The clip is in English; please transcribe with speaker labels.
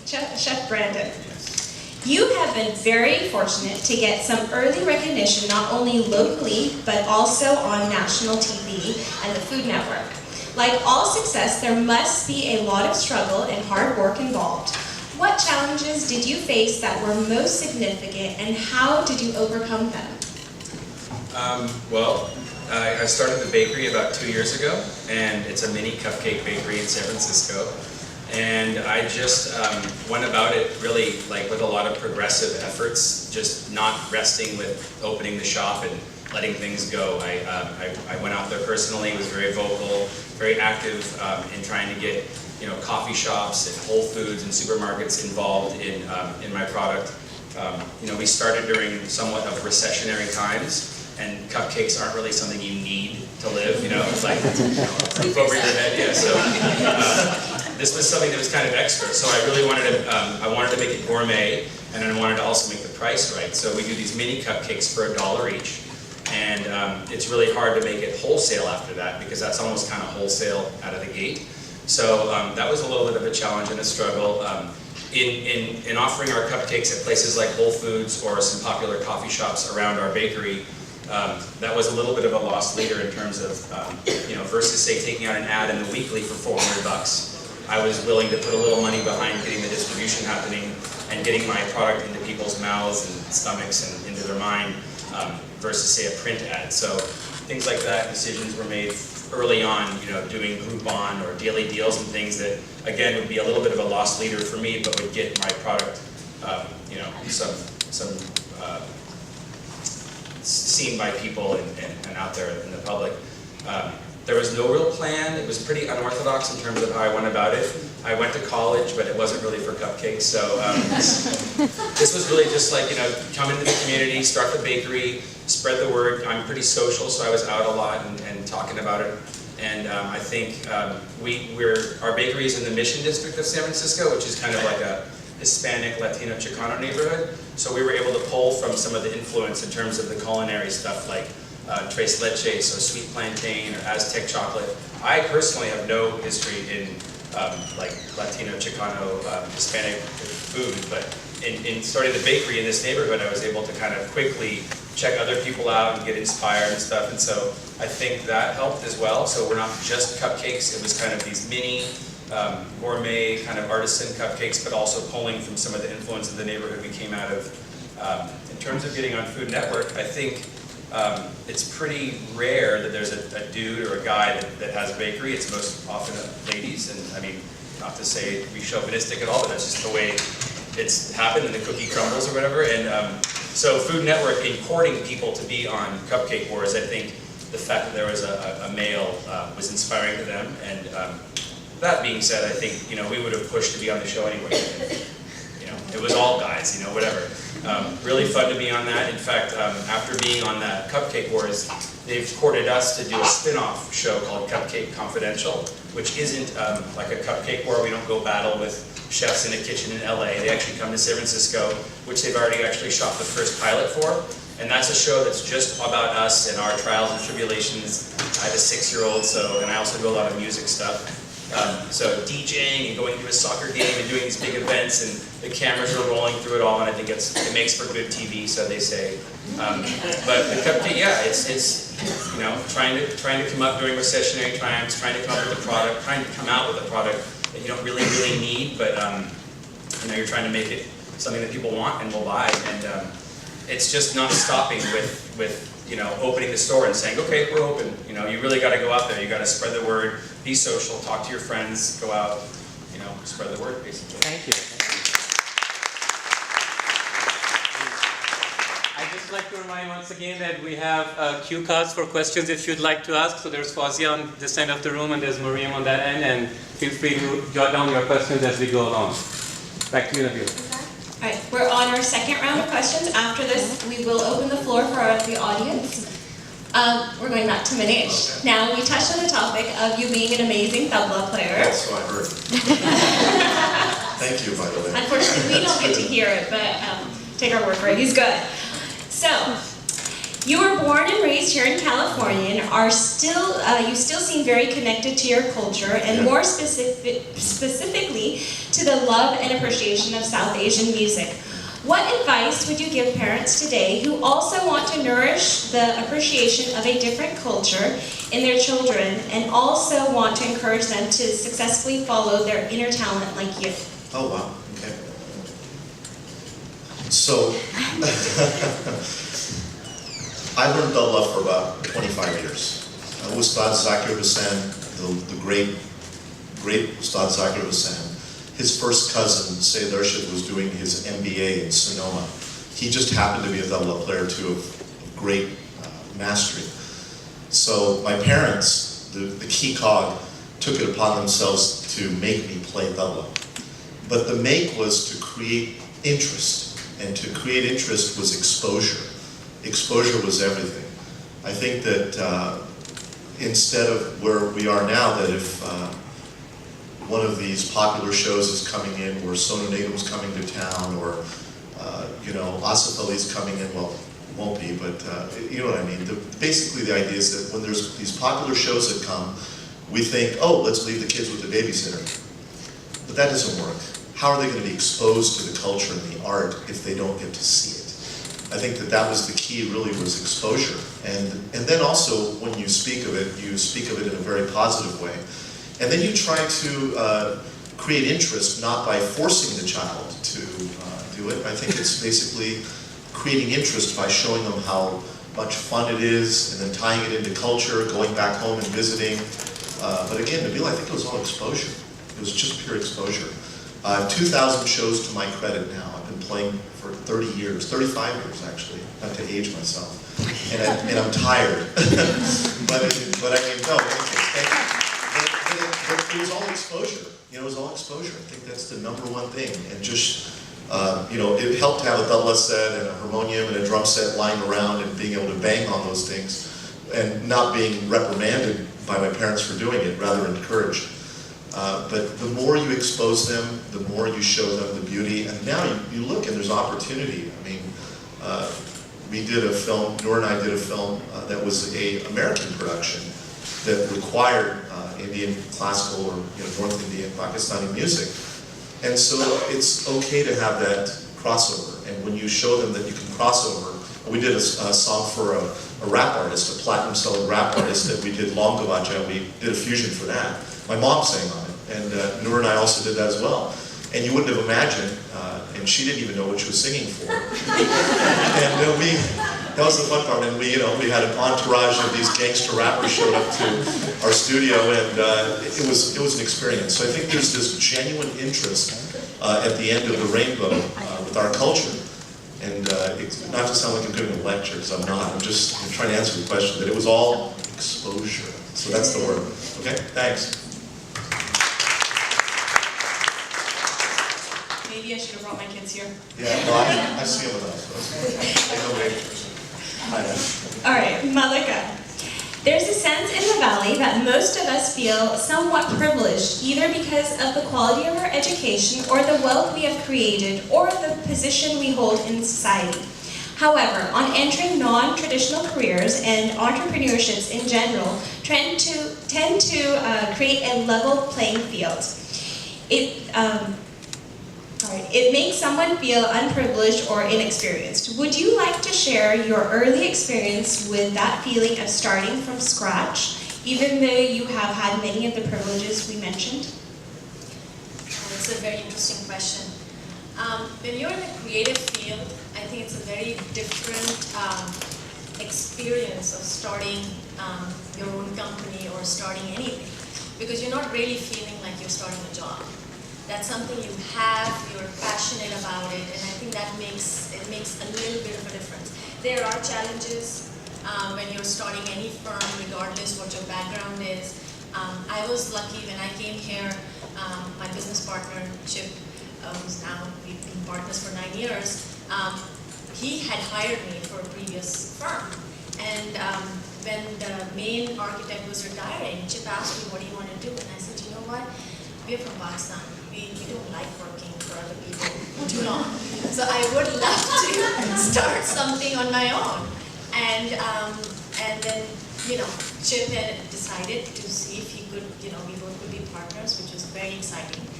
Speaker 1: Chef Brandon. You have been very fortunate to get some early recognition not only locally, but also on national TV and the Food Network. Like all success, there must be a lot of struggle and hard work involved. What challenges did you face that were most significant, and how did you overcome them?
Speaker 2: Well, I started the bakery about 2 years ago, and it's a mini cupcake bakery in San Francisco. And I just went about it really like with a lot of progressive efforts, just not resting with opening the shop and letting things go. I went out there personally, was very vocal, very active in trying to get coffee shops and Whole Foods and supermarkets involved in my product. We started during somewhat of recessionary times, and cupcakes aren't really something you need to live. It's like roof over your head. Yeah, so this was something that was kind of extra. So I really wanted to make it gourmet, and then I wanted to also make the price right. So we do these mini cupcakes for $1 each, and it's really hard to make it wholesale after that because that's almost kind of wholesale out of the gate. So that was a little bit of a challenge and a struggle. In offering our cupcakes at places like Whole Foods or some popular coffee shops around our bakery, that was a little bit of a lost leader in terms of, versus say taking out an ad in the weekly for $400, I was willing to put a little money behind getting the distribution happening and getting my product into people's mouths and stomachs and into their mind versus say a print ad. So things like that, decisions were made early on, doing Groupon or daily deals and things that, again, would be a little bit of a lost leader for me, but would get my product, some seen by people and out there in the public. There was no real plan. It was pretty unorthodox in terms of how I went about it. I went to college, but it wasn't really for cupcakes. So this was really just like, come into the community, start the bakery, spread the word. I'm pretty social, so I was out a lot and talking about it. And I think our bakery is in the Mission District of San Francisco, which is kind of like a Hispanic, Latino, Chicano neighborhood. So we were able to pull from some of the influence in terms of the culinary stuff like tres leche, so sweet plantain or Aztec chocolate. I personally have no history in like Latino, Chicano, Hispanic food, but in starting the bakery in this neighborhood, I was able to kind of quickly check other people out and get inspired and stuff, and so I think that helped as well. So we're not just cupcakes, it was kind of these mini gourmet kind of artisan cupcakes, but also pulling from some of the influence of the neighborhood we came out of. In terms of getting on Food Network, I think it's pretty rare that there's a dude or a guy that has a bakery. It's most often ladies, and I mean, not to say be chauvinistic at all, but that's just the way it's happened and the cookie crumbles or whatever. And so Food Network, in courting people to be on Cupcake Wars, I think the fact that there was a male was inspiring to them. And that being said, I think we would have pushed to be on the show anyway. It was all guys, whatever. Really fun to be on that. In fact, after being on that Cupcake Wars, they've courted us to do a spin-off show called Cupcake Confidential, which isn't like a cupcake war. We don't go battle with chefs in a kitchen in LA. They actually come to San Francisco, which they've already actually shot the first pilot for. And that's a show that's just about us and our trials and tribulations. I have a 6-year-old, and I also do a lot of music stuff. So DJing and going to a soccer game and doing these big events, and the cameras are rolling through it all, and I think it makes for good TV, so they say. But the cupcake, yeah, it's trying to come up during recessionary times, trying to come up with a product, trying to come out with a product that you don't really need, but you're trying to make it something that people want and will buy, and it's just not stopping with opening the store and saying, okay, we're open. You really got to go out there. You got to spread the word, be social, talk to your friends, go out, spread the word, basically.
Speaker 3: Thank you. I'd just like to remind once again that we have cue cards for questions if you'd like to ask. So there's Fawzia on this end of the room, and there's Mariam on that end, and feel free to jot down your questions as we go along. Back to you, Nabil.
Speaker 1: All right, we're on our second round of questions. After this, we will open the floor for the audience. We're going back to Manish. Now, we touched on the topic of you being an amazing tabla player.
Speaker 4: Yes, so I heard. Thank you, by the way.
Speaker 1: Unfortunately, we don't get to hear it, but take our word for it. He's good. So, You were born and raised here in California and are still, you still seem very connected to your culture and more specifically to the love and appreciation of South Asian music. What advice would you give parents today who also want to nourish the appreciation of a different culture in their children and also want to encourage them to successfully follow their inner talent like you?
Speaker 4: Oh, wow. Okay. So, I learned tabla for about 25 years. Ustad Zakir Hussain, the great Ustad Zakir Hussain, his first cousin, Sayyid Arshad, was doing his MBA in Sonoma. He just happened to be a tabla player too, of great mastery. So my parents, the key cog, took it upon themselves to make me play tabla. But the make was to create interest, and to create interest was exposure. Exposure was everything. I think that instead of where we are now, that if one of these popular shows is coming in, where Sonu Nigam is coming to town, or Asif Ali's coming in, well, won't be, but you know what I mean. Basically, the idea is that when there's these popular shows that come, we think, oh, let's leave the kids with the babysitter. But that doesn't work. How are they going to be exposed to the culture and the art if they don't get to see it? I think that was the key, really, was exposure. And then also, when you speak of it in a very positive way. And then you try to create interest, not by forcing the child to do it. I think it's basically creating interest by showing them how much fun it is, and then tying it into culture, going back home and visiting. But again, Nabila, I think it was all exposure. It was just pure exposure. 2,000 shows to my credit now. I've been playing for 30 years, 35 years actually, not to age myself. And I'm tired. but I mean, no, thank you. But it was all exposure. It was all exposure. I think that's the number one thing. And just, it helped to have a tabla set and a harmonium and a drum set lying around and being able to bang on those things and not being reprimanded by my parents for doing it, rather encouraged. But the more you expose them, the more you show them the beauty. And now you look and there's opportunity. I mean, we did a film, Noor and I did a film that was an American production that required Indian classical or North Indian, Pakistani music. And so it's okay to have that crossover. And when you show them that you can cross over, we did a song for a rap artist, a platinum-selling rap artist that we did, Long Gavaja, and we did a fusion for that. My mom sang on it, and Noor and I also did that as well. And you wouldn't have imagined, and she didn't even know what she was singing for. And that was the fun part. And we had an entourage of these gangster rappers showed up to our studio, and it was an experience. So I think there's this genuine interest at the end of the rainbow with our culture. And it's not to sound like I'm doing a lecture, because I'm not. I'm trying to answer the question, that it was all exposure. So that's the word. Okay, thanks.
Speaker 1: Maybe I should have brought my kids here.
Speaker 4: Yeah, no, I see them with us.
Speaker 1: All right, Malika. There's a sense in the Valley that most of us feel somewhat privileged, either because of the quality of our education or the wealth we have created or the position we hold in society. However, on entering non-traditional careers and entrepreneurships in general tend to create a level playing field. It makes someone feel unprivileged or inexperienced. Would you like to share your early experience with that feeling of starting from scratch, even though you have had many of the privileges we mentioned?
Speaker 5: That's a very interesting question. When you're in a creative field, I think it's a very different experience of starting your own company or starting anything, because you're not really feeling like you're starting a job. That's something you have, you're passionate about it, and I think that makes a little bit of a difference. There are challenges when you're starting any firm, regardless what your background is. I was lucky when I came here, my business partner, Chip, who's now, we've been partners for 9 years, he had hired me for a previous firm. And when the main architect was retiring, Chip asked me, what do you want to do? And I said, you know what, we're from Pakistan. We don't like working for other people too long. So I would love to start something on my own. And then, you know, Chip had decided to see if he could, you know, we both could be partners, which was very exciting.